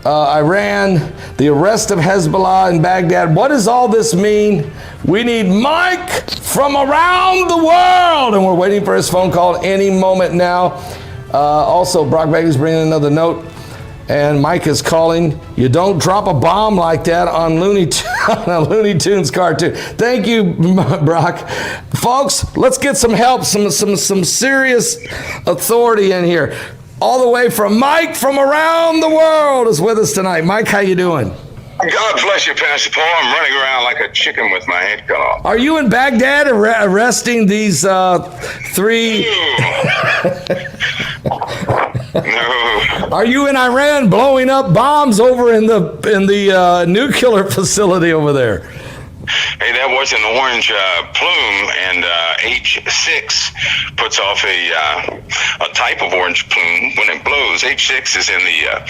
Iran, the arrest of Hezbollah in Baghdad. What does all this mean? We need Mike from around the world, and we're waiting for his phone call any moment now. Also, Brock Bagley's bringing another note, and Mike is calling. You don't drop a bomb like that on a Looney Tunes cartoon. Thank you, Brock. Folks, let's get some help, some serious authority in here. All the way from Mike from around the world is with us tonight. Mike, how you doing? God bless you, Pastor Paul. I'm running around like a chicken with my head cut off. Are you in Baghdad arresting these three? No. Are you in Iran blowing up bombs over in the nuclear facility over there? Hey, that was an orange plume, and H6 puts off a type of orange plume when it blows. H6 is in a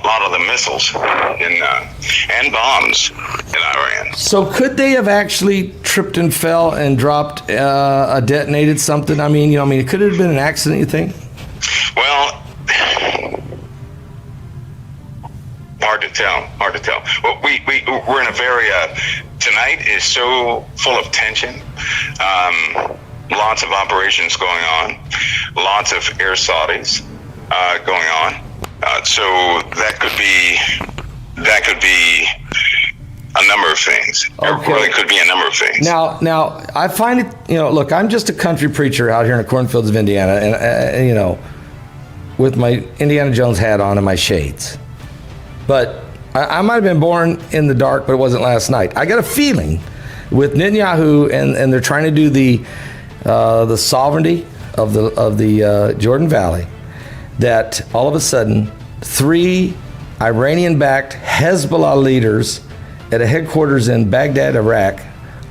lot of the missiles and bombs in Iran. So could they have actually tripped and fell and dropped detonated something? I mean, could it have been an accident, you think? Well, hard to tell. Well, we're in a very, tonight is so full of tension. Lots of operations going on, lots of air sorties going on. So that could be a number of things. Okay. It really could be a number of things. Now I find it, look, I'm just a country preacher out here in the cornfields of Indiana, and with my Indiana Jones hat on and my shades. But I might have been born in the dark, but it wasn't last night. I got a feeling with Netanyahu, and they're trying to do the sovereignty of the Jordan Valley, that all of a sudden 3 Iranian-backed Hezbollah leaders at a headquarters in Baghdad, Iraq,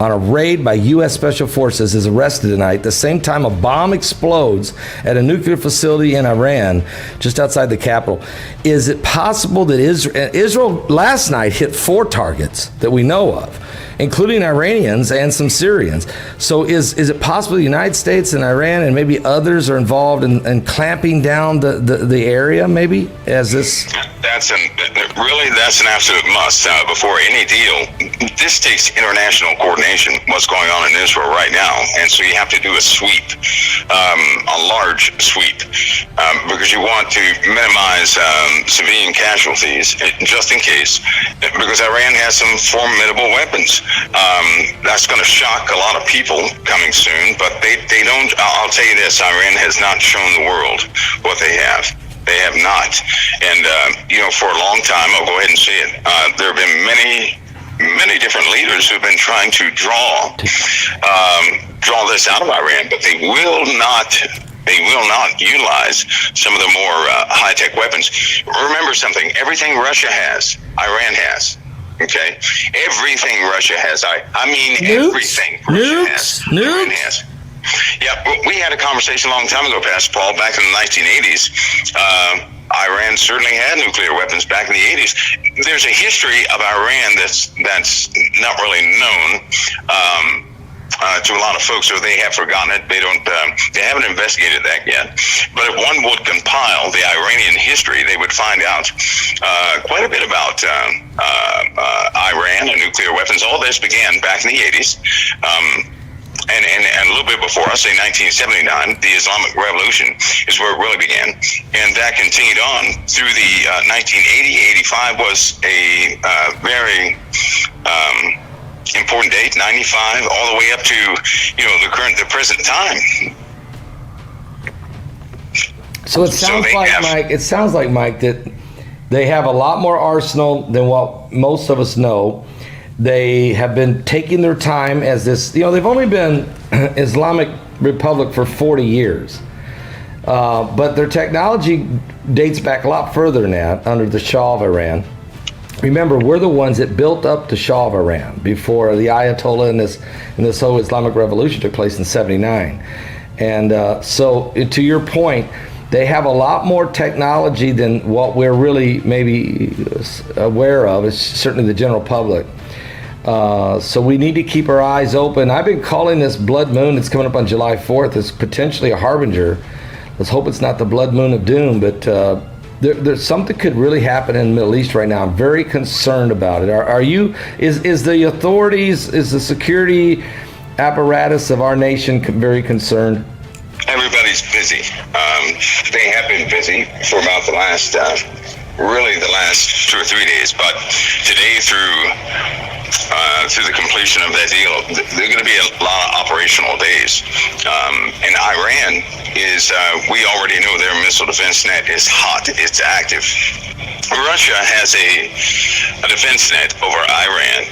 on a raid by U.S. Special Forces is arrested tonight. The same time a bomb explodes at a nuclear facility in Iran, just outside the capital. Is it possible that Israel last night hit 4 targets that we know of, including Iranians and some Syrians? So is it possible the United States and Iran and maybe others are involved in clamping down the area, maybe, as this? That's an absolute must. Before any deal, this takes international coordination, what's going on in Israel right now. And so you have to do a sweep, a large sweep, because you want to minimize civilian casualties, just in case, because Iran has some formidable weapons. That's going to shock a lot of people coming soon, but they don't. I'll tell you this, Iran has not shown the world what they have. They have not. And, for a long time, I'll go ahead and say it, there have been many different leaders who've been trying to draw this out of Iran, but they will not utilize some of the more high-tech weapons. Remember something, everything Russia has, Iran has. Okay? Everything Russia has, I mean everything Russia has, Iran has. Yeah, we had a conversation a long time ago, Pastor Paul, back in the 1980s. Iran certainly had nuclear weapons back in the 80s. There's a history of Iran that's not really known to a lot of folks, so they have forgotten it. They haven't investigated that yet. But if one would compile the Iranian history, they would find out quite a bit about Iran and nuclear weapons. All this began back in the 80s. And a little bit before, I'll say 1979, the Islamic Revolution is where it really began. And that continued on through the 1980-85 was a very important date, 95, all the way up to, the present time. So it sounds like, Mike, that they have a lot more arsenal than what most of us know. They have been taking their time as this, they've only been Islamic Republic for 40 years. But their technology dates back a lot further than that, under the Shah of Iran. Remember, we're the ones that built up the Shah of Iran before the Ayatollah and this whole Islamic Revolution took place in 79. And so to your point, they have a lot more technology than what we're really maybe aware of, it's certainly the general public. So we need to keep our eyes open. I've been calling this blood moon that's coming up on July 4th as potentially a harbinger. Let's hope it's not the blood moon of doom, but there's something could really happen in the Middle East right now. I'm very concerned about it. Are you? Is the authorities, is the security apparatus of our nation very concerned? Everybody's busy. They have been busy for about the last 2 or 3 days. But today, through the completion of that deal, there are going to be a lot of operational days. And Iran is, we already know their missile defense net is hot. It's active. Russia has a defense net over Iran.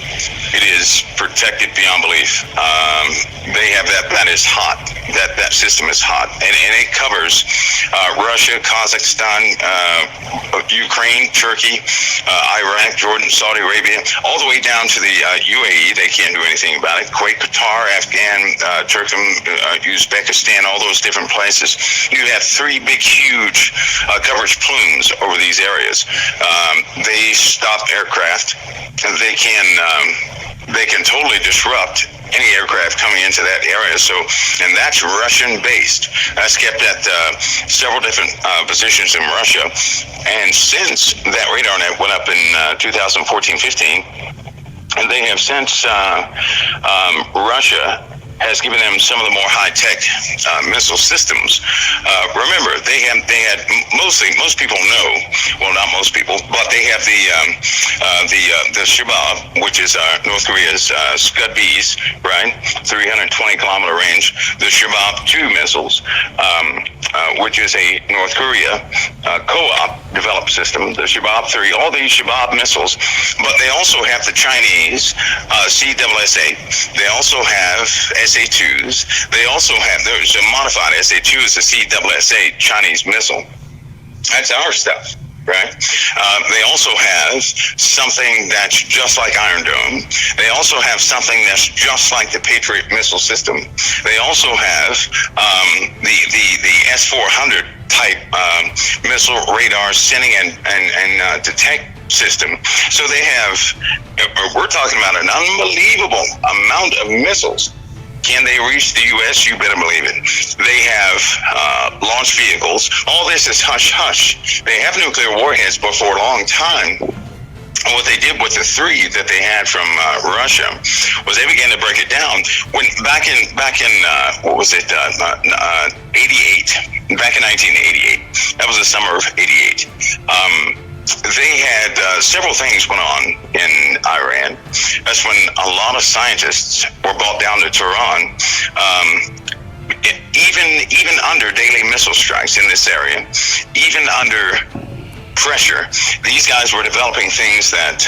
It is protected beyond belief. They have that is hot. That system is hot. And it covers Russia, Kazakhstan, Ukraine, Turkey, Iraq, Jordan, Saudi Arabia, all the way down to the UAE. They can't do anything about it. Kuwait, Qatar, Afghan, Turkey, Uzbekistan, all those different places. You have 3 big, huge coverage plumes over these areas. They stop aircraft. They can totally disrupt any aircraft coming into that area. So, and that's Russian based. That's kept at several different positions in Russia. And since that radar net went up in 2014-15, and they have since Russia has given them some of the more high-tech missile systems. Remember, they had most people know, well, not most people, but they have the Shabab, which is North Korea's Scud Bs, right? 320-kilometer range. The Shabab 2 missiles, which is a North Korea co-op developed system. The Shabab 3, all these Shabab missiles, but they also have the Chinese CSSA. They also have SA-2s. They also have, there's a modified SA-2 is a CSSA Chinese missile. That's our stuff, right? They also have something that's just like Iron Dome. They also have something that's just like the Patriot missile system. They also have the S-400 type missile radar sending and detect system. So they have, we're talking about an unbelievable amount of missiles. Can they reach the U.S.? You better believe it. They have launch vehicles. All this is hush-hush. They have nuclear warheads, but for a long time, what they did with the 3 that they had from Russia was they began to break it down. When back in what was it? 88. Back in 1988. That was the summer of '88. They had several things went on in Iran. That's when a lot of scientists were brought down to Tehran. Even under daily missile strikes in this area, even under pressure, these guys were developing things that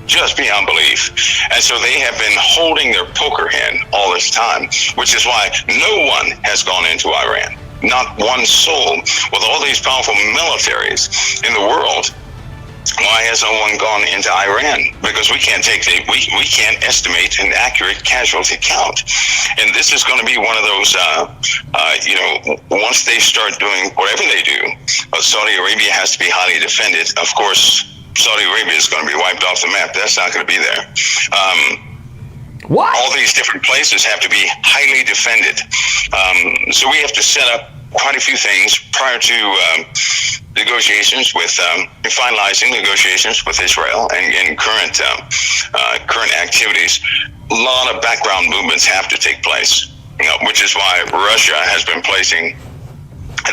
just beyond belief. And so they have been holding their poker hand all this time, which is why no one has gone into Iran. Not one soul. With all these powerful militaries in the world, why has no one gone into Iran? Because we can't we can't estimate an accurate casualty count. And this is going to be one of those, once they start doing whatever they do, Saudi Arabia has to be highly defended. Of course, Saudi Arabia is going to be wiped off the map. That's not going to be there. What? All these different places have to be highly defended. So we have to set up quite a few things prior to negotiations with finalizing negotiations with Israel and current activities. A lot of background movements have to take place, which is why Russia has been placing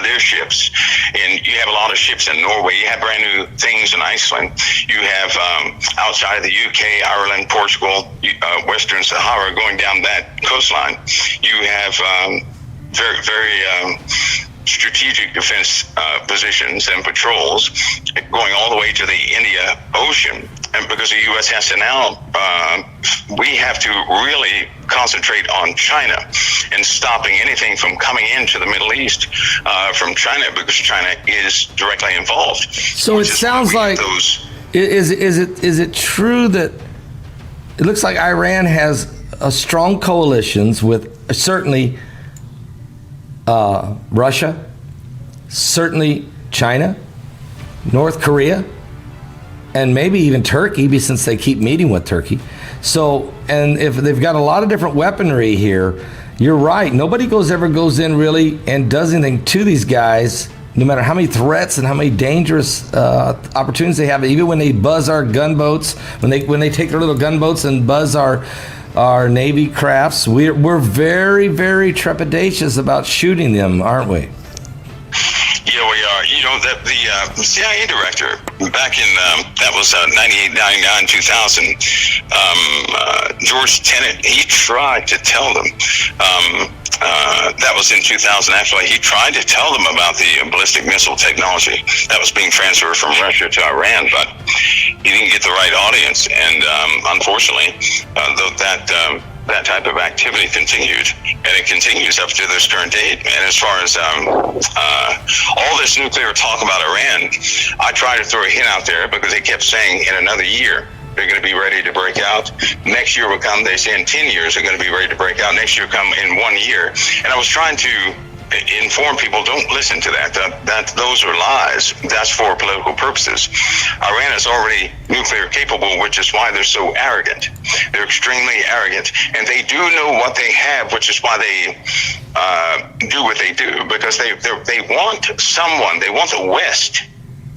their ships, and you have a lot of ships in Norway. You have brand new things in Iceland. You have outside of the UK, Ireland, Portugal, Western Sahara, going down that coastline. You have very, very strategic defense positions and patrols going all the way to the India Ocean. And because the U.S. has to now, we have to really concentrate on China and stopping anything from coming into the Middle East from China, because China is directly involved. So it sounds like, is it true that it looks like Iran has a strong coalitions with certainly Russia, certainly China, North Korea, and maybe even Turkey, since they keep meeting with Turkey. So, and if they've got a lot of different weaponry here, you're right. Nobody ever goes in really and does anything to these guys no matter how many threats and how many dangerous opportunities they have, even when they buzz our gunboats, when they take their little gunboats and buzz our Navy crafts, we're very, very trepidatious about shooting them, aren't we? Yeah, we are. You know, that the CIA director back in, that was 98, 99, 2000, George Tenet, he tried to tell them, that was in 2000 actually, he tried to tell them about the ballistic missile technology that was being transferred from Russia to Iran, but he didn't get the right audience, and unfortunately, that type of activity continued, and it continues up to this current date. And as far as all this nuclear talk about Iran, I tried to throw a hint out there because they kept saying in another year they're going to be ready to break out. Next year will come. They say in 10 years they're going to be ready to break out. Next year will come in 1 year. And I was trying to inform people, don't listen to that. Those are lies. That's for political purposes. Iran is already nuclear capable, which is why they're so arrogant. They're extremely arrogant, and they do know what they have, which is why they do what they do, because they want someone, they want the West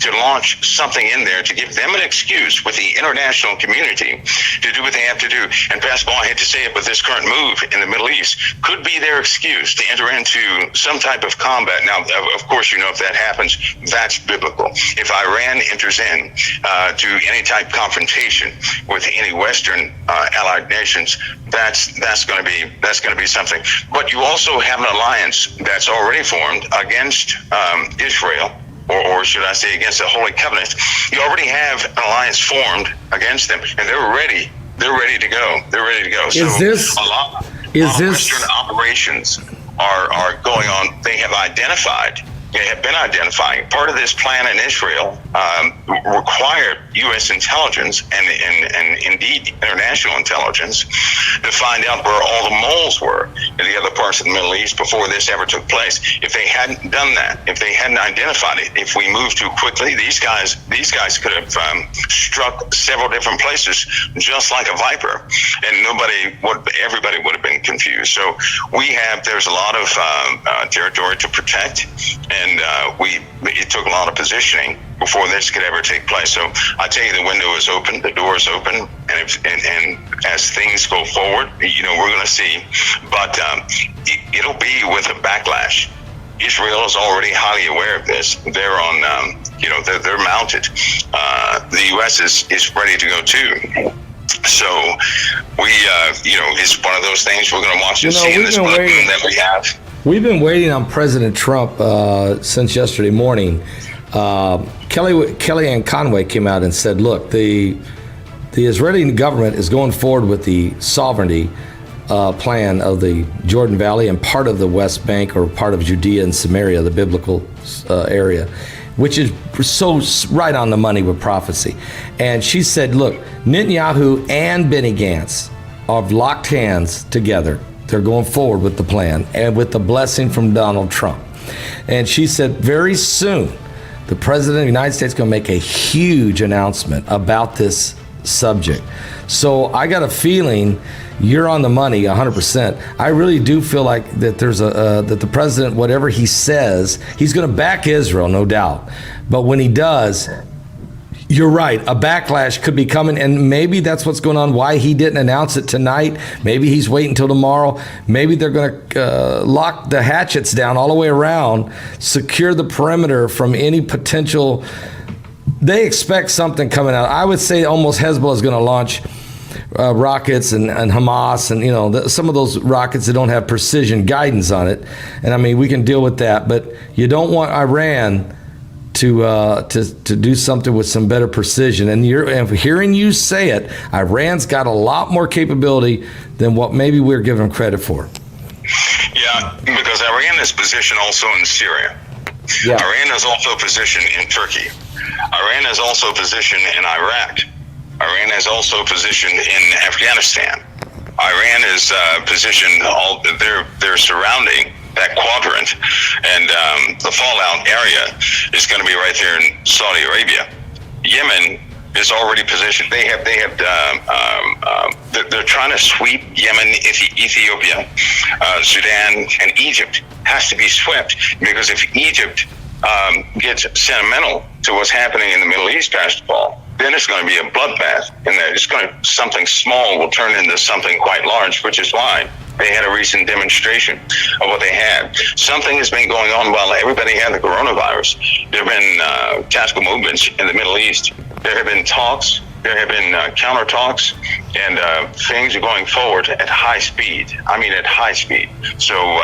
to launch something in there to give them an excuse with the international community to do what they have to do. And Pascal, I hate to say it, but this current move in the Middle East could be their excuse to enter into some type of combat. Now, of course, you know, if that happens, that's biblical. If Iran enters in to any type of confrontation with any Western allied nations, that's going to be something. But you also have an alliance that's already formed against Israel, or should I say against the Holy Covenant. You already have an alliance formed against them, and they're ready. They're ready to go. They're ready to go. So a lot of Western operations are going on. They have been identifying. Part of this plan in Israel required U.S. intelligence and indeed international intelligence to find out where all the moles were in the other parts of the Middle East before this ever took place. If they hadn't done that, if they hadn't identified it, if we moved too quickly, these guys could have struck several different places just like a viper, and everybody would have been confused. So there's a lot of territory to protect, and it took a lot of positioning before this could ever take place. So I tell you, the window is open, the door is open, and as things go forward, you know, we're going to see. But it'll be with a backlash. Israel is already highly aware of this. They're on, they're mounted. The U.S. is ready to go too. So it's one of those things we're going to watch and see in this book that we have. We've been waiting on President Trump since yesterday morning. Kellyanne Conway came out and said, look, the Israeli government is going forward with the sovereignty plan of the Jordan Valley and part of the West Bank, or part of Judea and Samaria, the biblical area, which is so right on the money with prophecy. And she said, look, Netanyahu and Benny Gantz have locked hands together. They're going forward with the plan and with the blessing from Donald Trump. And she said very soon, the President of the United States is going to make a huge announcement about this subject. So I got a feeling you're on the money 100%. I really do feel like that that the president, whatever he says, he's going to back Israel, no doubt. But when he does, you're right, a backlash could be coming, and maybe that's what's going on, why he didn't announce it tonight. Maybe he's waiting until tomorrow. Maybe they're going to lock the hatchets down all the way around, secure the perimeter from any potential. They expect something coming out. I would say almost Hezbollah is going to launch rockets and Hamas and some of those rockets that don't have precision guidance on it. And I mean, we can deal with that, but you don't want Iran to do something with some better precision. And hearing you say it, Iran's got a lot more capability than what maybe we're giving them credit for. Yeah, because Iran is positioned also in Syria. Yeah. Iran is also positioned in Turkey. Iran is also positioned in Iraq. Iran is also positioned in Afghanistan. Iran is positioned, they're surrounding that quadrant, and the fallout area is going to be right there in Saudi Arabia. Yemen is already positioned. They're trying to sweep Yemen, Ethiopia, Sudan, and Egypt has to be swept, because if Egypt gets sentimental to what's happening in the Middle East, Pastor Paul, then it's going to be a bloodbath, and something small will turn into something quite large, which is why they had a recent demonstration of what they had. Something has been going on while everybody had the coronavirus. There have been tactical movements in the Middle East. There have been talks. There have been counter talks, and things are going forward at high speed. I mean, at high speed. So,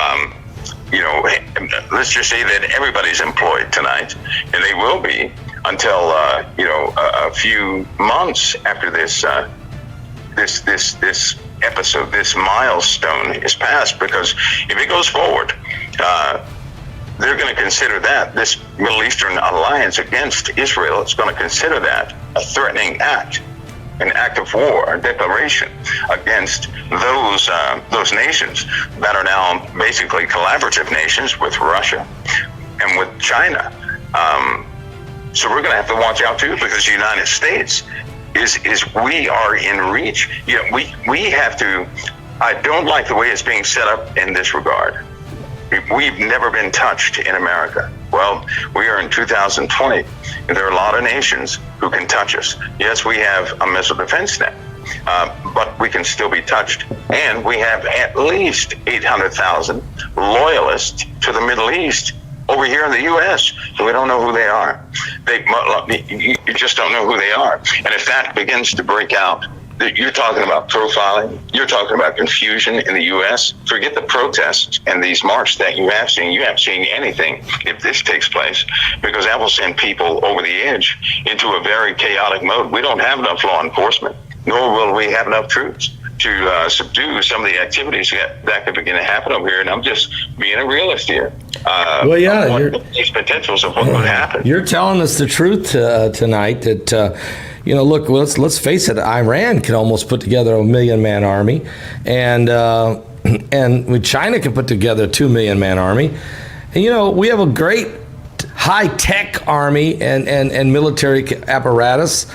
let's just say that everybody's employed tonight, and they will be until a few months after this episode, this milestone is passed. Because if it goes forward, they're going to consider that this Middle Eastern alliance against Israel is going to consider that a threatening act, an act of war, a declaration against those nations that are now basically collaborative nations with Russia and with China. So we're going to have to watch out too, because the United States is we are in reach. We have to. I don't like the way it's being set up in this regard. We've never been touched in America. Well, we are in 2020, and there are a lot of nations who can touch us. Yes, we have a missile defense net, but we can still be touched. And we have at least 800,000 loyalists to the Middle East over here in the U.S., so we don't know who they are. You just don't know who they are. And if that begins to break out, you're talking about profiling, you're talking about confusion in the U.S. Forget the protests and these marches that you have seen. You haven't seen anything if this takes place, because that will send people over the edge into a very chaotic mode. We don't have enough law enforcement, nor will we have enough troops to subdue some of the activities that could begin to happen over here. And I'm just being a realist here. These potentials of what would happen. You're telling us the truth tonight that, look, let's face it, Iran can almost put together a 1 million man army, and China can put together a 2 million man army. And, we have a great high-tech army and military apparatus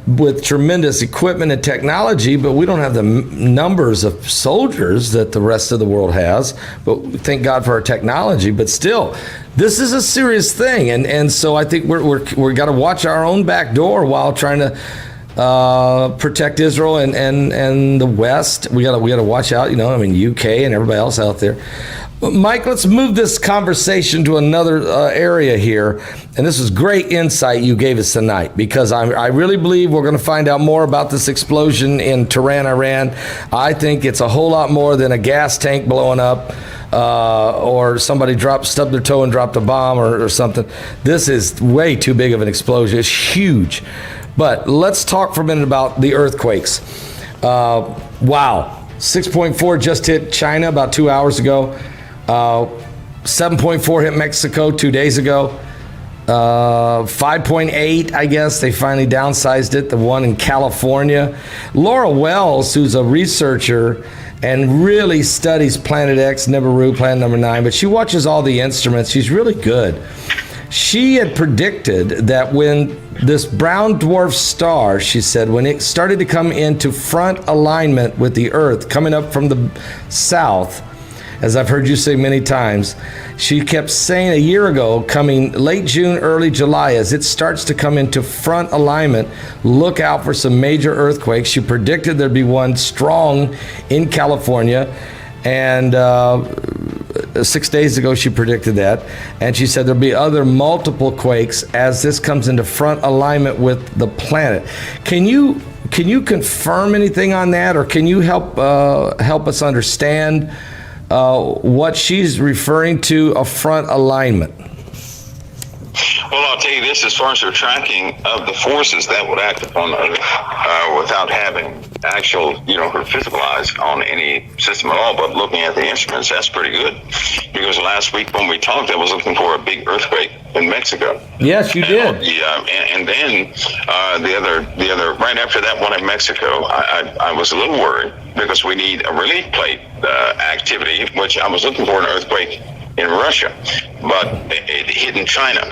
with tremendous equipment and technology, but we don't have the numbers of soldiers that the rest of the world has. But thank God for our technology. But still, this is a serious thing, and so I think we got to watch our own back door while trying to protect Israel and the West. We got to watch out. UK and everybody else out there. Mike, let's move this conversation to another area here. And this is great insight you gave us tonight, because I really believe we're going to find out more about this explosion in Tehran, Iran. I think it's a whole lot more than a gas tank blowing up or somebody stubbed their toe and dropped a bomb or something. This is way too big of an explosion. It's huge. But let's talk for a minute about the earthquakes. Wow. 6.4 just hit China about 2 hours ago. 7.4 hit Mexico 2 days ago. 5.8, I guess they finally downsized it. The one in California. Laura Wells, who's a researcher and really studies Planet X, Nibiru, Planet Number 9, but she watches all the instruments. She's really good. She had predicted that when this brown dwarf star, she said, when it started to come into front alignment with the Earth, coming up from the south, as I've heard you say many times, she kept saying a year ago, coming late June, early July, as it starts to come into front alignment, look out for some major earthquakes. She predicted there'd be one strong in California, and 6 days ago she predicted that, and she said there'll be other multiple quakes as this comes into front alignment with the planet. Can you confirm anything on that, or can you help us understand what she's referring to, a front alignment? Well, I'll tell you this, as far as her tracking of the forces that would act upon Earth without having actual, her physical eyes on any system at all, but looking at the instruments, that's pretty good. Because last week when we talked, I was looking for a big earthquake in Mexico. Yes, you did. And then the other right after that one in Mexico, I was a little worried because we need a relief plate activity, which I was looking for an earthquake in Russia, but it hit in China.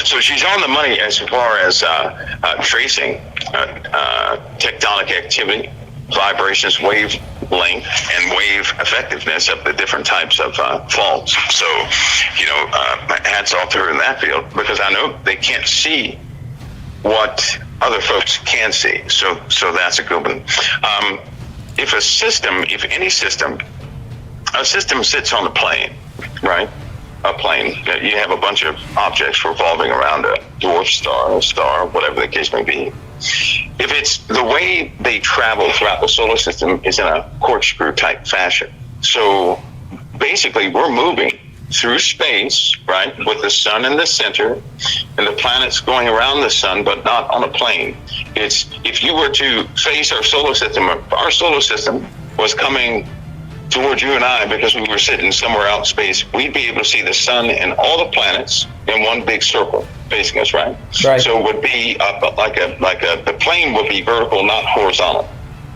So she's on the money as far as tracing tectonic activity vibrations, wavelength, and wave effectiveness of the different types of faults. So, hats off to her in that field, because I know they can't see what other folks can see. So that's a good one. If a system sits on a plane, right? A plane, you have a bunch of objects revolving around a dwarf star, a star, whatever the case may be. If it's the way they travel throughout the solar system is in a corkscrew type fashion. So basically we're moving through space, right, with the sun in the center and the planets going around the sun, but not on a plane. It's, if you were to face our solar system was coming towards you and I because we were sitting somewhere out in space, we'd be able to see the sun and all the planets in one big circle facing us, right? Right. So it would be the plane would be vertical, not horizontal.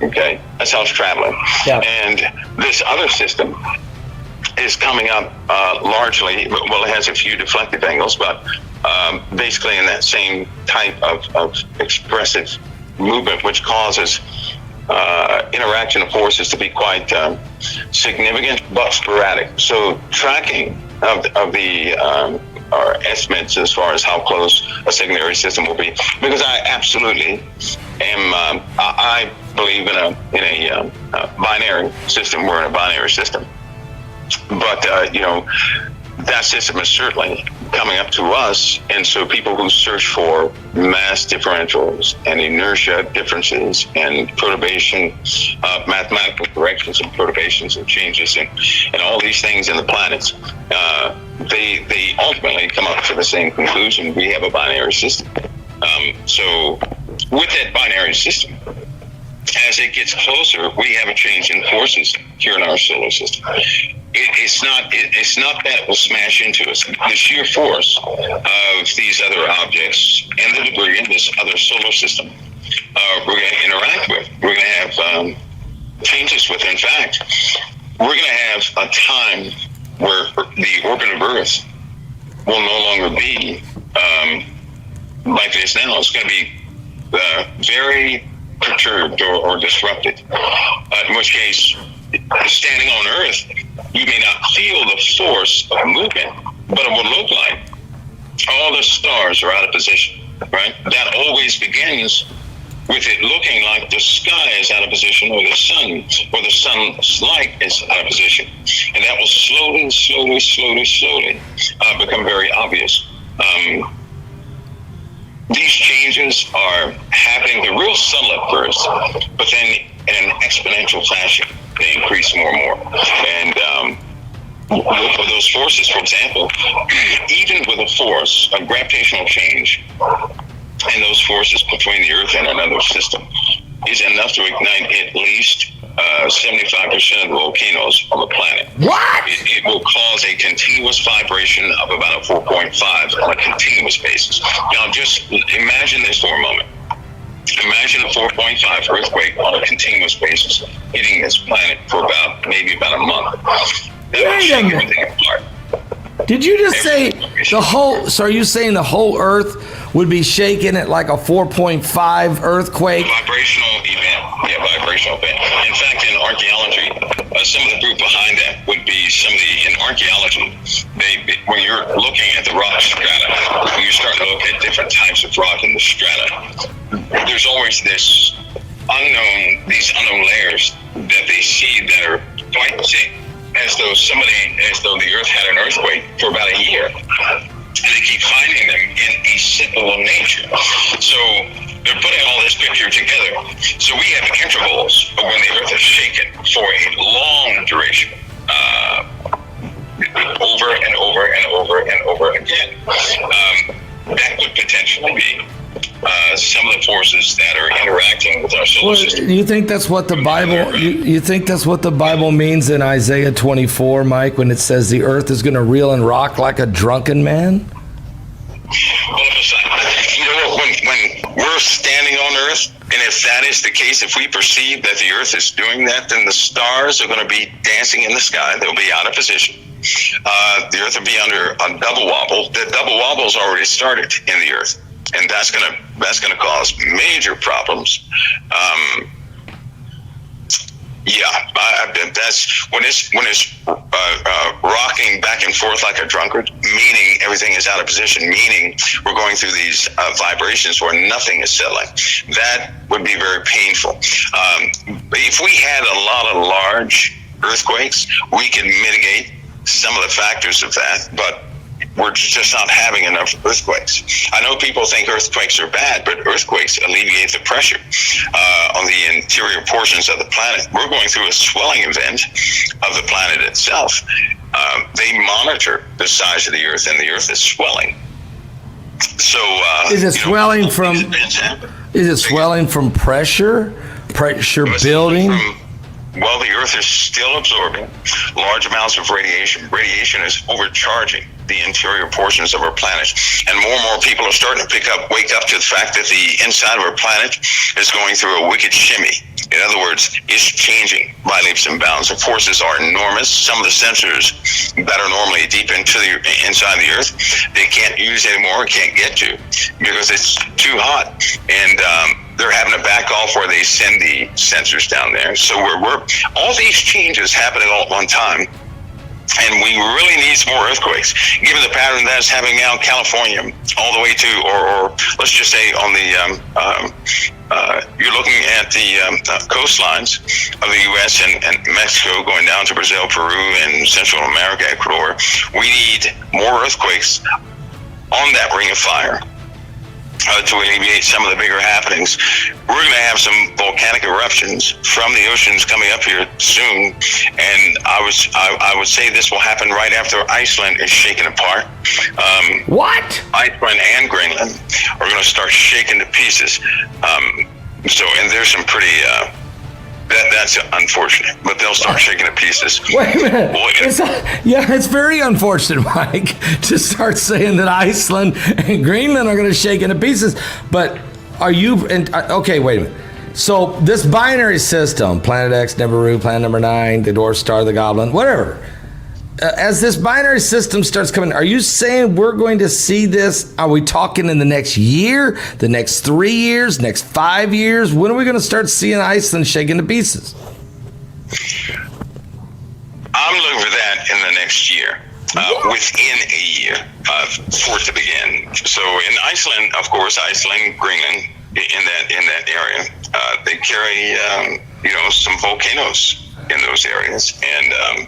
Okay, that's how it's traveling. Yeah. And this other system is coming up largely, well, it has a few deflective angles, but basically in that same type of expressive movement, which causes interaction of forces to be quite significant but sporadic. So tracking of the our estimates as far as how close a secondary system will be, because I absolutely am. I believe in a binary system. We're in a binary system, but that system is certainly coming up to us, and so people who search for mass differentials and inertia differences and perturbation, mathematical corrections and perturbations and changes and all these things in the planets, they ultimately come up to the same conclusion: we have a binary system. So with that binary system, as it gets closer, we have a change in forces here in our solar system. It's not that it will smash into us. The sheer force of these other objects and the debris in this other solar system, we're going to interact with. We're going to have changes with. In fact, we're going to have a time where the orbit of Earth will no longer be like it is now. It's going to be very perturbed or disrupted, in which case, standing on Earth, you may not feel the force of movement, but it will look like all the stars are out of position, right? That always begins with it looking like the sky is out of position, or the sun's light is out of position. And that will slowly become very obvious. These changes are happening, they're real subtle at first, but then in an exponential fashion, they increase more and more. And for those forces, for example, even with a force, a gravitational change, and those forces between the Earth and another system is enough to ignite at least 75% of the volcanoes on the planet. What? It will cause a continuous vibration of about a 4.5 on a continuous basis. Now, just imagine this for a moment. Imagine a 4.5 earthquake on a continuous basis hitting this planet for maybe about a month. That would shake everything apart. Did you just say the whole? So are you saying the whole Earth would be shaken at like a 4.5 earthquake? Vibrational event. Yeah, vibrational event. In fact, in archaeology, some of the proof behind that would be in archaeology, when you're looking at the rock strata, when you start to look at different types of rock in the strata, there's always these unknown layers that they see that are quite thick, as though the Earth had an earthquake for about a year. And they keep finding them in a cyclical nature. So they're putting all this picture together. So we have intervals of when the Earth is shaken for a long duration, over and over and over and over again. That could potentially be some of the forces that are interacting with our solar system. You think that's what the Bible? You think that's what the Bible means in Isaiah 24, Mike, when it says the Earth is going to reel and rock like a drunken man? Well, when we're standing on Earth, and if that is the case, if we perceive that the Earth is doing that, then the stars are going to be dancing in the sky. They'll be out of position. The Earth will be under a double wobble. The double wobble's already started in the Earth, and that's gonna cause major problems. Yeah, that's when it's rocking back and forth like a drunkard, meaning everything is out of position, meaning we're going through these vibrations where nothing is settling. That would be very painful. If we had a lot of large earthquakes, we could mitigate some of the factors of that, but we're just not having enough earthquakes. I know people think earthquakes are bad, but earthquakes alleviate the pressure on the interior portions of the planet. We're going through a swelling event of the planet itself. They monitor the size of the Earth, and the Earth is swelling. So, is it swelling from? Is it swelling from pressure? Pressure building? Well, the Earth is still absorbing large amounts of radiation. Radiation is overcharging the interior portions of our planet. And more people are starting to wake up to the fact that the inside of our planet is going through a wicked shimmy. In other words, it's changing by leaps and bounds. The forces are enormous. Some of the sensors that are normally deep into the inside the Earth, they can't use anymore, can't get to, because it's too hot. And they're having to back off where they send the sensors down there. So we're all these changes happening all at one time. And we really need some more earthquakes, given the pattern that's happening now in California, all the way to, or let's just say on the, you're looking at the coastlines of the U.S. and Mexico, going down to Brazil, Peru, and Central America, Ecuador. We need more earthquakes on that ring of fire to alleviate some of the bigger happenings. We're going to have some volcanic eruptions from the oceans coming up here soon, and I would say this will happen right after Iceland is shaken apart. What? Iceland and Greenland are going to start shaking to pieces. And there's some pretty. That's unfortunate, but they'll start shaking to pieces. Wait a minute. It's very unfortunate, Mike, to start saying that Iceland and Greenland are going to shake into pieces. But are you, okay, wait a minute. So this binary system, Planet X, Nibiru, Planet number 9, the Dwarf Star, the Goblin, whatever. As this binary system starts coming, are you saying we're going to see this? Are we talking in the next year, the next 3 years, next 5 years? When are we going to start seeing Iceland shaking to pieces? I'm looking for that in the next year, within a year for it to begin. So in Iceland, of course, Iceland, Greenland, in that area, they carry some volcanoes in those areas, and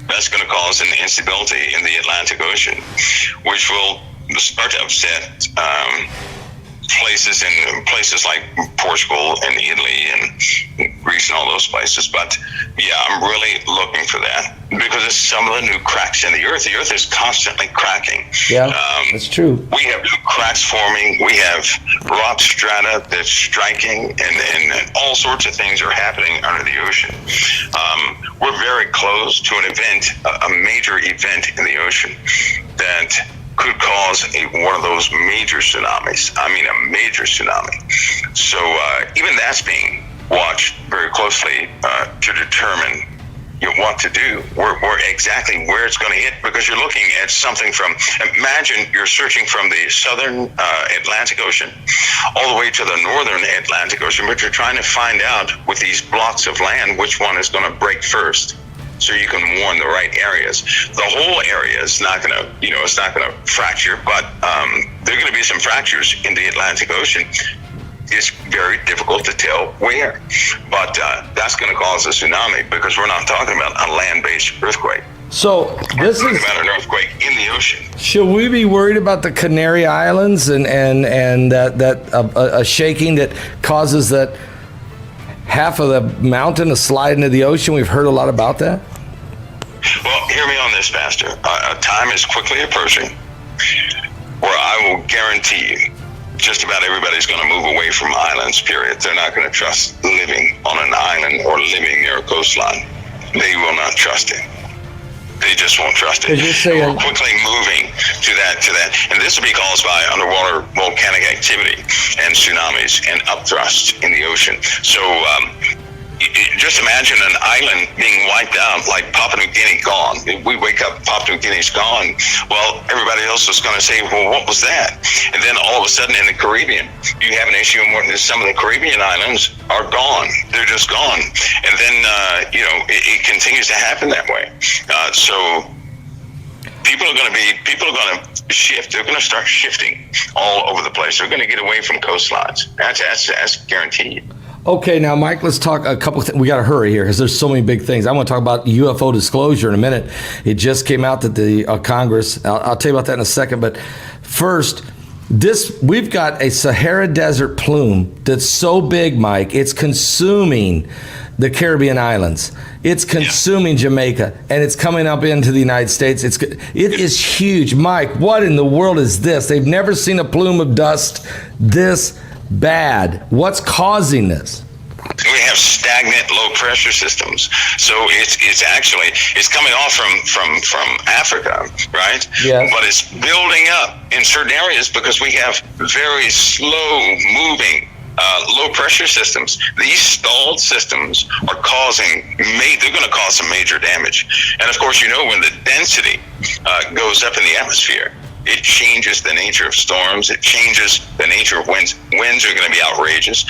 that's going to cause an instability in the Atlantic Ocean, which will start to upset places like Portugal and Italy and Greece and all those places. But yeah, I'm really looking for that because of some of the new cracks in the Earth. The Earth is constantly cracking. Yeah, that's true. We have new cracks forming. We have rock strata that's striking, and all sorts of things are happening under the ocean. We're very close to an event, a major event in the ocean that could cause one of those major tsunamis. I mean, a major tsunami. So even that's being watched very closely to determine what to do, where exactly where it's going to hit, because you're looking at something from, imagine you're searching from the southern Atlantic Ocean all the way to the northern Atlantic Ocean, but you're trying to find out with these blocks of land which one is going to break first, so you can warn the right areas. The whole area is not going to, it's not going to fracture, but there are going to be some fractures in the Atlantic Ocean. It's very difficult to tell where, but that's going to cause a tsunami because we're not talking about a land-based earthquake. So this is about an earthquake in the ocean. Should we be worried about the Canary Islands and that a shaking that causes that half of the mountain to slide into the ocean? We've heard a lot about that. Well, hear me on this, Pastor. Time is quickly approaching where I will guarantee you just about everybody's going to move away from islands, period. They're not going to trust living on an island or living near a coastline. They will not trust it. They just won't trust it. We're quickly moving to that. And this will be caused by underwater volcanic activity and tsunamis and upthrust in the ocean. So just imagine an island being wiped out, like Papua New Guinea gone. We wake up, Papua New Guinea's gone. Well, everybody else is going to say, well, what was that? And then all of a sudden in the Caribbean, you have an issue where some of the Caribbean islands are gone. They're just gone. And then, it continues to happen that way. So people are going to shift. They're going to start shifting all over the place. They're going to get away from coastlines. That's guaranteed. Okay, now, Mike, let's talk a couple of things. We got to hurry here because there's so many big things. I want to talk about UFO disclosure in a minute. It just came out that the Congress, I'll tell you about that in a second. But first, we've got a Sahara Desert plume that's so big, Mike, it's consuming the Caribbean islands. It's consuming Jamaica, and it's coming up into the United States. It is huge. Mike, what in the world is this? They've never seen a plume of dust this bad. What's causing this? We have stagnant low pressure systems. So it's coming off from Africa, right? Yes. But it's building up in certain areas because we have very slow moving low pressure systems. These stalled systems are they're going to cause some major damage. And of course, when the density goes up in the atmosphere, it changes the nature of storms. It changes the nature of winds. Winds are going to be outrageous.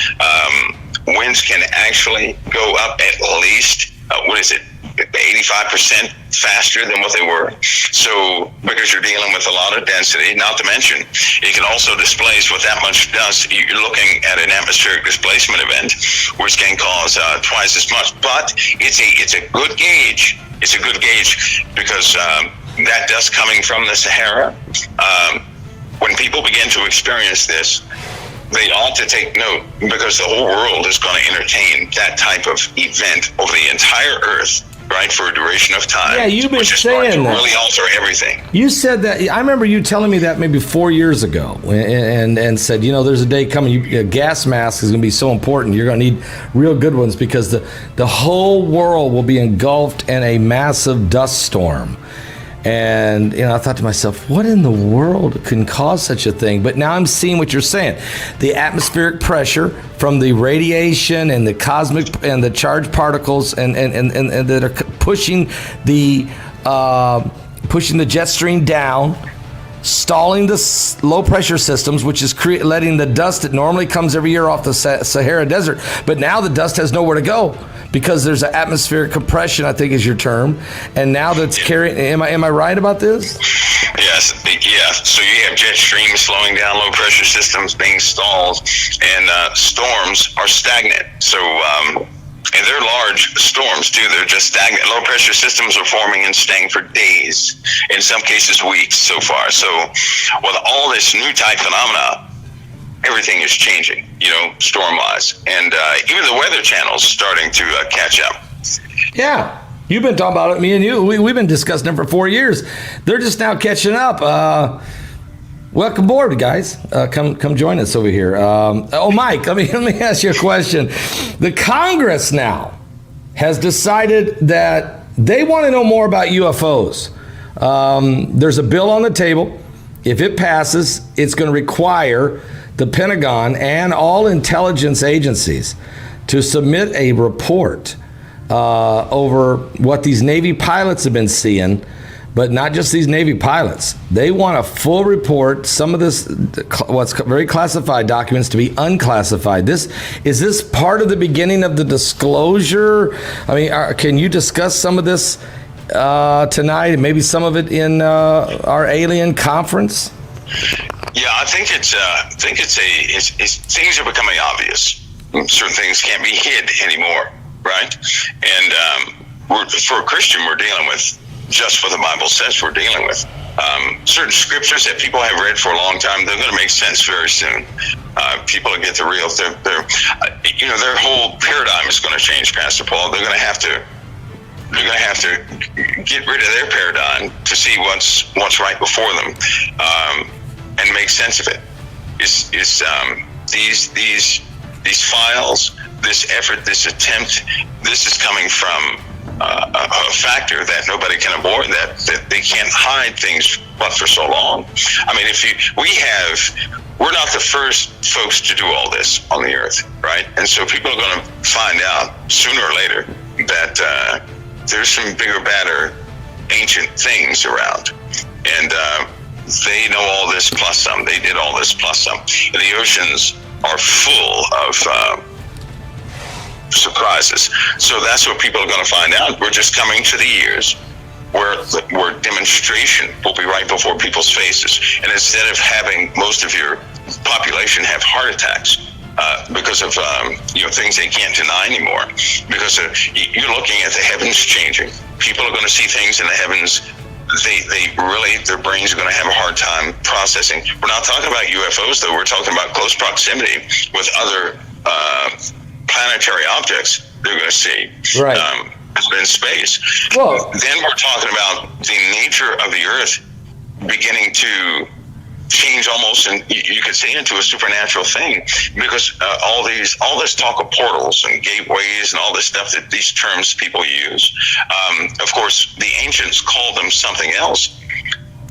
Winds can actually go up at least, 85% faster than what they were. So, because you're dealing with a lot of density, not to mention, it can also displace with that much dust. You're looking at an atmospheric displacement event, which can cause twice as much. But it's a good gauge. It's a good gauge because that dust coming from the Sahara, when people begin to experience this, they ought to take note because the whole world is going to entertain that type of event over the entire Earth, right, for a duration of time. Yeah, you've been which is saying going to that. really alter everything. You said that. I remember you telling me that maybe 4 years ago, and said, there's a day coming. A gas mask is going to be so important. You're going to need real good ones because the whole world will be engulfed in a massive dust storm. And, I thought to myself, what in the world can cause such a thing? But now I'm seeing what you're saying. The atmospheric pressure from the radiation and the cosmic and the charged particles and that are pushing the jet stream down, stalling the low pressure systems, which is letting the dust that normally comes every year off the Sahara Desert. But now the dust has nowhere to go because there's an atmospheric compression, I think is your term. And now that's carrying, am I right about this? Yes. Yeah. So you have jet streams slowing down, low pressure systems being stalled, and storms are stagnant. So, and they're large storms too. They're just stagnant. Low pressure systems are forming and staying for days, in some cases weeks so far. So with all this new type phenomena, everything is changing, storm-wise. And even the Weather Channel's starting to catch up. Yeah. You've been talking about it, me and you. We've been discussing it for 4 years. They're just now catching up. Welcome aboard, guys. Come join us over here. Mike, let me ask you a question. The Congress now has decided that they want to know more about UFOs. There's a bill on the table. If it passes, it's going to require the Pentagon and all intelligence agencies to submit a report over what these Navy pilots have been seeing. But not just these Navy pilots. They want a full report, some of this, what's very classified documents to be unclassified. Is this part of the beginning of the disclosure? I mean, can you discuss some of this tonight and maybe some of it in our alien conference? Yeah, I think things are becoming obvious. Certain things can't be hid anymore, right? And for a Christian, we're dealing with just what the Bible says we're dealing with. Certain scriptures that people have read for a long time, they're going to make sense very soon. People will get the real. Their whole paradigm is going to change, Pastor Paul. They're going to have to get rid of their paradigm to see what's right before them, and make sense of it. These files, this effort, this attempt, this is coming from a factor that nobody can avoid, that they can't hide things but for so long. I mean, we're not the first folks to do all this on the earth, right? And so people are going to find out sooner or later that there's some bigger, badder, ancient things around. And they know all this plus some. They did all this plus some. And the oceans are full of surprises. So that's what people are going to find out. We're just coming to the years where demonstration will be right before people's faces. And instead of having most of your population have heart attacks because of things they can't deny anymore, because you're looking at the heavens changing. People are going to see things in the heavens. They really, their brains are going to have a hard time processing. We're not talking about UFOs, though. We're talking about close proximity with other planetary objects they're going to see. Right. In space. Well, then we're talking about the nature of the Earth beginning to change almost, and you could say into a supernatural thing, because all this talk of portals and gateways and all this stuff, that these terms people use. Of course, the ancients called them something else,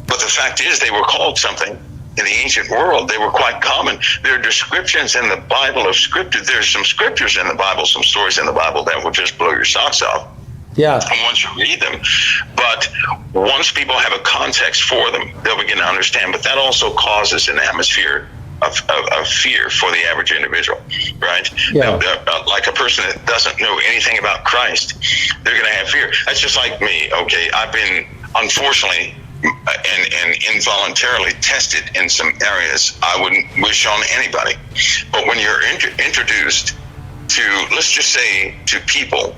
but the fact is they were called something in the ancient world. They were quite common. There are descriptions in the Bible of scripture. There's some scriptures in the Bible, some stories in the Bible that will just blow your socks off. yeah. And once you read them, but once people have a context for them, they'll begin to understand. But that also causes an atmosphere of fear for the average individual, right? Yeah. Like a person that doesn't know anything about Christ, they're going to have fear. That's just like me. Okay, I've been, unfortunately, and involuntarily tested in some areas I wouldn't wish on anybody. But when you're introduced to, let's just say, to people,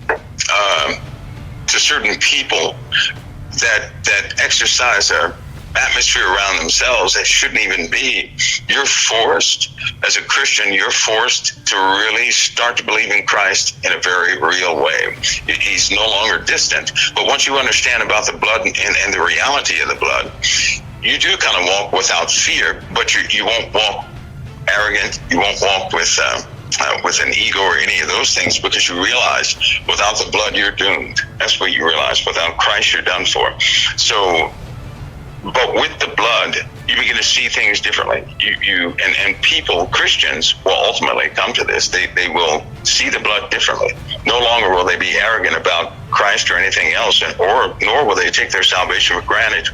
to certain people that exercise a atmosphere around themselves that shouldn't even be, you're forced, as a Christian, you're forced to really start to believe in Christ in a very real way. He's no longer distant. But once you understand about the blood and the reality of the blood, you do kind of walk without fear, but you won't walk arrogant. You won't walk with an ego or any of those things, because you realize without the blood you're doomed. That's what you realize. Without Christ you're done for. So, but with the blood, you begin to see things differently. And people, Christians, will ultimately come to this. They will see the blood differently. No longer will they be arrogant about Christ or anything else, nor will they take their salvation for granted.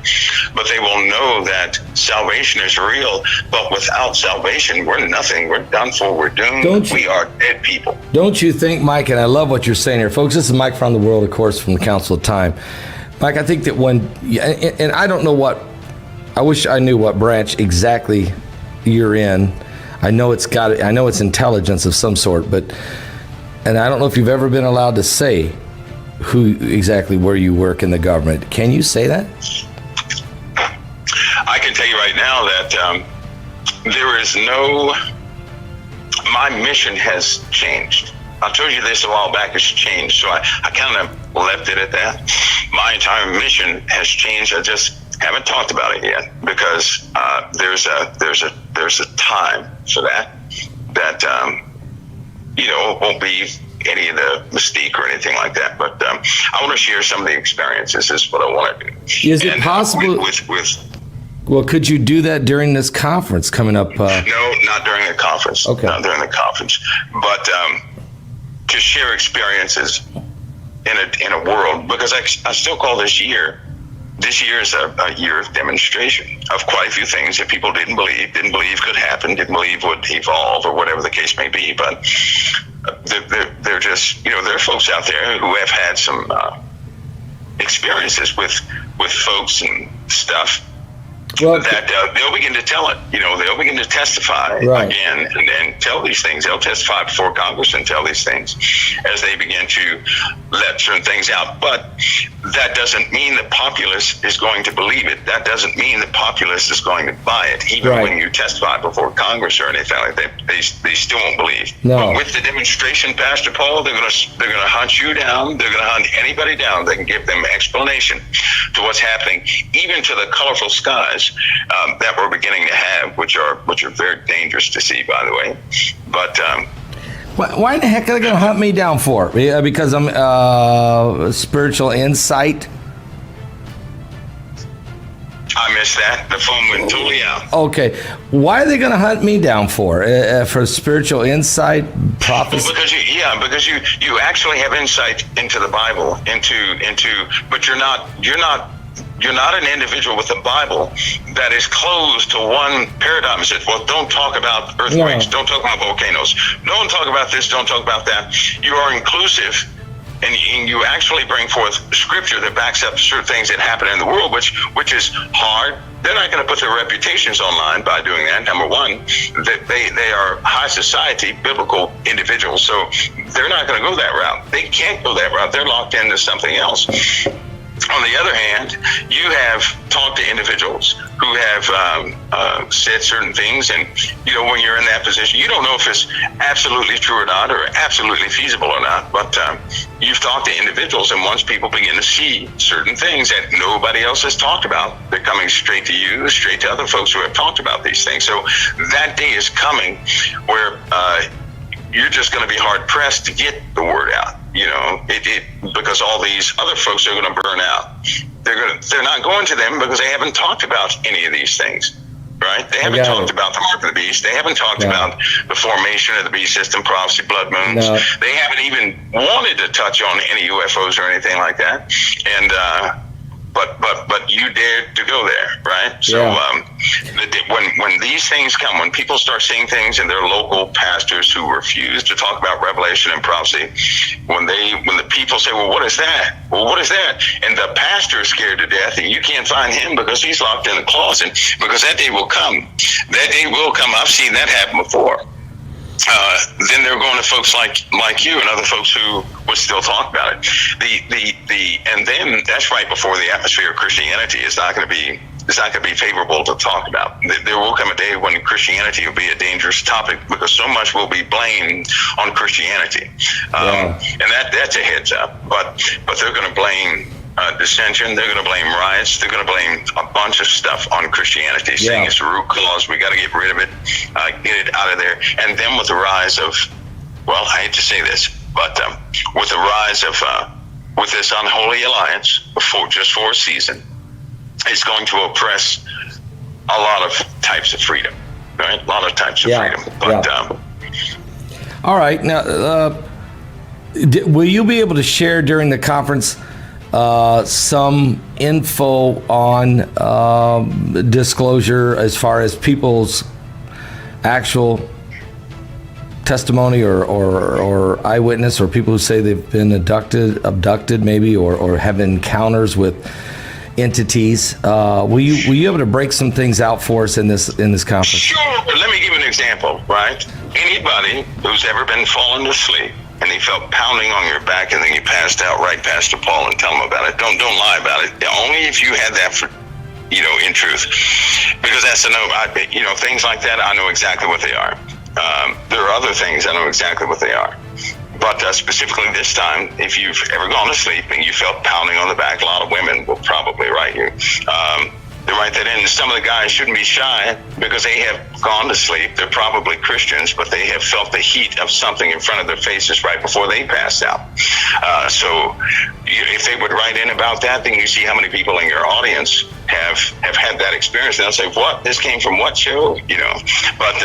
But they will know that salvation is real. But without salvation, we're nothing. We're done for. We're doomed. We are dead people. Don't you think, Mike, and I love what you're saying here, folks, this is Mike from the World, of course, from the Council of Time. Mike, I think that and I don't know I wish I knew what branch exactly you're in. I know it's intelligence of some sort, and I don't know if you've ever been allowed to say where you work in the government. Can you say that? I can tell you right now that there is my mission has changed. I told you this a while back, it's changed, so I kind of left it at that. My entire mission has changed. I just haven't talked about it yet, because there's a time for that it won't be any of the mystique or anything like that. But I want to share some of the experiences. Is what I want to do. Is it possible? Well, could you do that during this conference coming up? No, not during the conference. Okay. Not during the conference. But to share experiences in a world, because I still call this year. This year is a year of demonstration of quite a few things that people didn't believe could happen, didn't believe would evolve, or whatever the case may be. But they're just, there are folks out there who have had some experiences with folks and stuff. Well, that they'll begin to tell it. They'll begin to testify again and tell these things. They'll testify before Congress and tell these things as they begin to let certain things out. But that doesn't mean the populace is going to believe it. That doesn't mean the populace is going to buy it. Even when you testify before Congress or anything like that, they still won't believe. No. But with the demonstration, Pastor Paul, they're going to hunt you down. They're going to hunt anybody down. They can give them explanation to what's happening, even to the colorful skies that we're beginning to have, which are very dangerous to see, by the way. But Why in the heck are they going to hunt me down for? Because I'm spiritual insight. I missed that. The phone went totally out. Okay, why are they going to hunt me down for spiritual insight, prophecy? Well, because you actually have insight into the Bible, but you're not an individual with the Bible that is closed to one paradigm. It says, well, don't talk about earthquakes, don't talk about volcanoes, don't talk about this, don't talk about that. You are inclusive, and you actually bring forth scripture that backs up certain things that happen in the world, which is hard. They're not going to put their reputations online by doing that. Number one, they are high society, biblical individuals, so they're not going to go that route. They can't go that route. They're locked into something else. On the other hand, you have talked to individuals who have said certain things, and when you're in that position, you don't know if it's absolutely true or not, or absolutely feasible or not. But you've talked to individuals, and once people begin to see certain things that nobody else has talked about, they're coming straight to you, straight to other folks who have talked about these things. So that day is coming where you're just going to be hard pressed to get the word out. Because all these other folks are going to burn out. They're not going to them because they haven't talked about any of these things, right? They haven't talked about the mark of the beast. They haven't talked about the formation of the beast system, prophecy, blood moons. No. They haven't even wanted to touch on any UFOs or anything like that. And but you dared to go there, right? So when these things come, when people start seeing things in their local pastors who refuse to talk about revelation and prophecy, when the people say, well, what is that? Well, what is that? And the pastor is scared to death, and you can't find him because he's locked in a closet, because that day will come. That day will come. I've seen that happen before. Then they're going to folks like you and other folks who would still talk about it. And then that's right before the atmosphere of Christianity is not going to be favorable to talk about. There will come a day when Christianity will be a dangerous topic because so much will be blamed on Christianity, and that's a heads up. But they're going to blame dissension. They're going to blame riots. They're going to blame a bunch of stuff on Christianity, saying it's the root cause. We got to get rid of it, get it out of there. And then with the rise of, well, I hate to say this, but with the rise of with this unholy alliance just for a season, it's going to oppress a lot of types of freedom, right? A lot of types of freedom. But all right, now will you be able to share during the conference some info on disclosure as far as people's actual testimony or eyewitness, or people who say they've been abducted maybe, or have encounters with entities? Will you be able to break some things out for us in this conference? Sure. Let me give you an example, right? Anybody who's ever been falling asleep and he felt pounding on your back and then you passed out, right, Pastor Paul, and tell him about it. Don't lie about it. Only if you had that for, in truth, because that's things like that. I know exactly what they are. There are other things I know exactly what they are. But specifically this time, if you've ever gone to sleep and you felt pounding on the back, a lot of women will probably write you. They write that in. Some of the guys shouldn't be shy because they have gone to sleep. They're probably Christians, but they have felt the heat of something in front of their faces right before they passed out. So if they would write in about that, then you see how many people in your audience have had that experience. And they'll say, what? This came from what show? But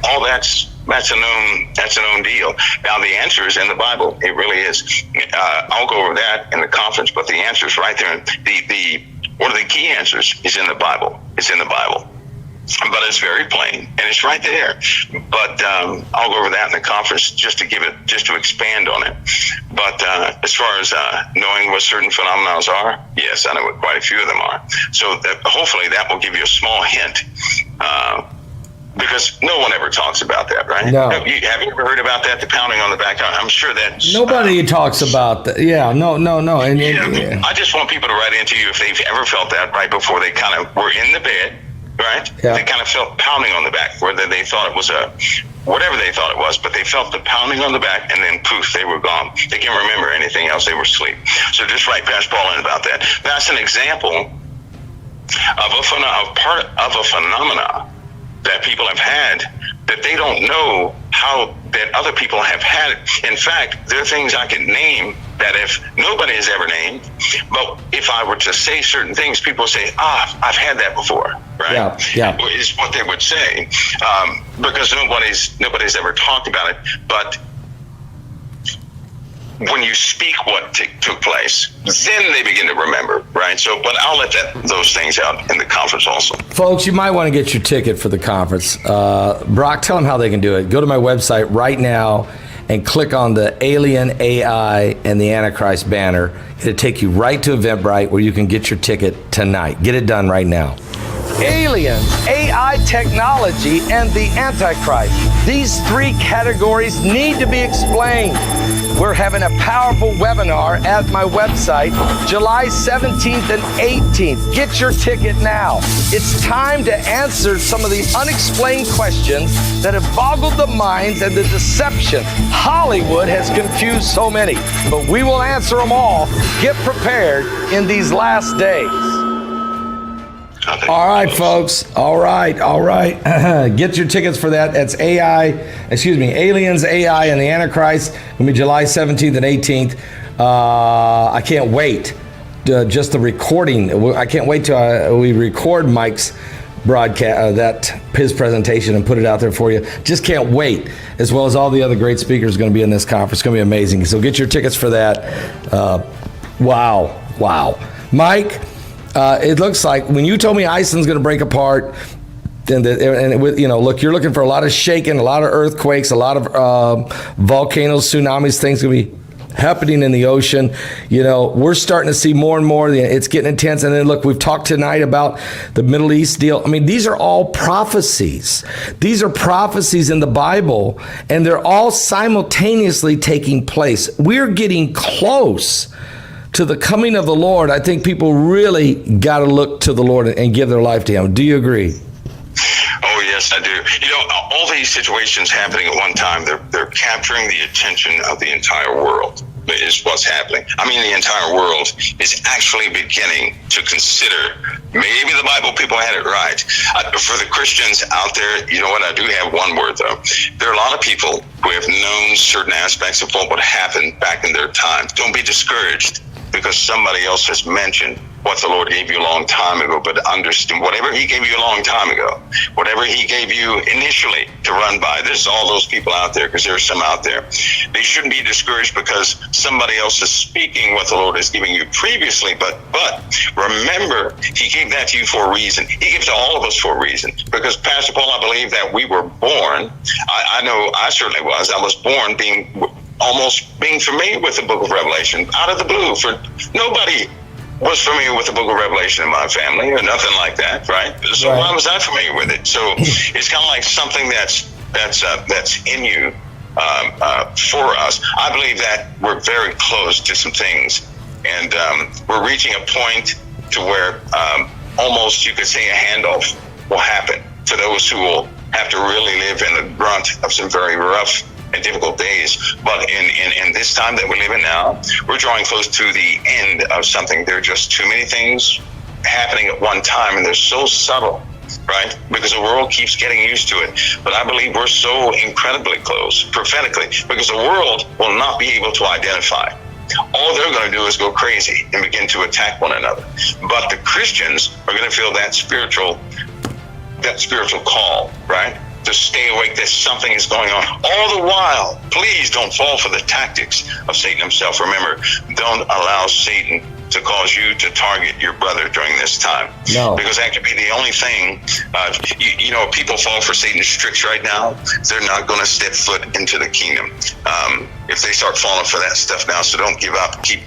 all that's a known deal. Now the answer is in the Bible. It really is. I'll go over that in the conference, but the answer is right there. One of the key answers is in the Bible. It's in the Bible, but it's very plain and it's right there. But I'll go over that in the conference just to expand on it. But as far as knowing what certain phenomena are, yes, I know what quite a few of them are. So hopefully that will give you a small hint. Because no one ever talks about that, right? No. Have you ever heard about that, the pounding on the back? I'm sure that nobody talks about that. Yeah, no. And I just want people to write into you if they've ever felt that right before they kind of were in the bed, right? Yeah. They kind of felt pounding on the back, whether they thought it was whatever they thought it was, but they felt the pounding on the back, and then poof, they were gone. They can't remember anything else. They were asleep. So just write Pastor Paul in about that. That's an example of part of a phenomena that people have had that they don't know how that other people have had it. In fact, there are things I can name that if nobody has ever named, but if I were to say certain things, people say, I've had that before, right? Yeah. Is what they would say, because nobody's ever talked about it. But when you speak what took place, then they begin to remember, right? So, but I'll let those things out in the conference also. Folks, you might want to get your ticket for the conference. Brock, tell them how they can do it. Go to my website right now and click on the Alien, AI, and the Antichrist banner. It'll take you right to Eventbrite where you can get your ticket tonight. Get it done right now. Aliens, AI technology, and the Antichrist. These three categories need to be explained. We're having a powerful webinar at my website, July 17th and 18th. Get your ticket now. It's time to answer some of the unexplained questions that have boggled the minds and the deception. Hollywood has confused so many, but we will answer them all. Get prepared in these last days. All right, folks. All right. Get your tickets for that. That's Aliens, AI, and the Antichrist. It'll be July 17th and 18th. I can't wait. Just the recording. I can't wait till we record Mike's broadcast, his presentation, and put it out there for you. Just can't wait. As well as all the other great speakers going to be in this conference. It's going to be amazing. So get your tickets for that. Wow. Mike, it looks like when you told me Iceland's going to break apart, look, you're looking for a lot of shaking, a lot of earthquakes, a lot of volcanoes, tsunamis, things going to be happening in the ocean. We're starting to see more and more. It's getting intense. And then look, we've talked tonight about the Middle East deal. I mean, these are all prophecies. These are prophecies in the Bible, and they're all simultaneously taking place. We're getting close to the coming of the Lord. I think people really got to look to the Lord and give their life to Him. Do you agree? Oh, yes, I do. All these situations happening at one time, they're capturing the attention of the entire world is what's happening. I mean, the entire world is actually beginning to consider, maybe the Bible people had it right. For the Christians out there, you know what, I do have one word, though. There are a lot of people who have known certain aspects of what would happen back in their time. Don't be discouraged because somebody else has mentioned what the Lord gave you a long time ago, but understand whatever He gave you a long time ago, whatever He gave you initially to run by, there's all those people out there, because there's some out there. They shouldn't be discouraged because somebody else is speaking what the Lord is giving you previously, but remember, He gave that to you for a reason. He gives to all of us for a reason, because Pastor Paul, I believe that we were born, I know I certainly was, I was born almost being familiar with the book of Revelation out of the blue. For nobody was familiar with the book of Revelation in my family or nothing like that, right? So why was I familiar with it? So it's kind of like something that's in you for us. I believe that we're very close to some things, and we're reaching a point to where almost you could say a handoff will happen to those who will have to really live in the brunt of some very rough and difficult days. But in this time that we live in now, we're drawing close to the end of something. There are just too many things happening at one time, and they're so subtle, right? Because the world keeps getting used to it. But I believe we're so incredibly close, prophetically, because the world will not be able to identify. All they're going to do is go crazy and begin to attack one another. But the Christians are going to feel that spiritual call, right? To stay awake, that something is going on. All the while, please don't fall for the tactics of Satan himself. Remember, don't allow Satan to cause you to target your brother during this time. No. Because that could be the only thing. People fall for Satan's tricks right now. They're not going to step foot into the kingdom if they start falling for that stuff now. So don't give up. Keep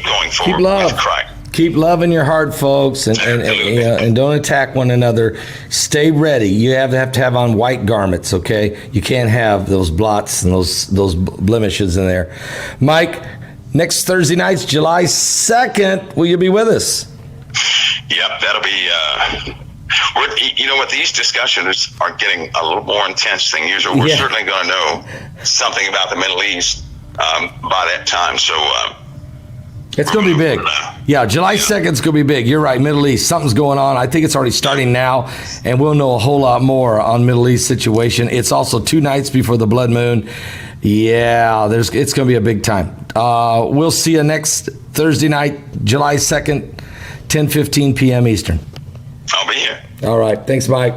going forward with Christ. Keep love in your heart, folks, and don't attack one another. Stay ready. You have to have on white garments, okay? You can't have those blots and those blemishes in there. Mike, next Thursday night's July 2nd. Will you be with us? Yep, that'll be. You know what? These discussions are getting a little more intense than usual. We're certainly going to know something about the Middle East by that time. So it's going to be big. Yeah, July 2nd is going to be big. You're right, Middle East. Something's going on. I think it's already starting now, and we'll know a whole lot more on Middle East situation. It's also 2 nights before the blood moon. Yeah, it's going to be a big time. We'll see you next Thursday night, July 2nd, 10:15 p.m. Eastern. I'll be here. All right. Thanks, Mike.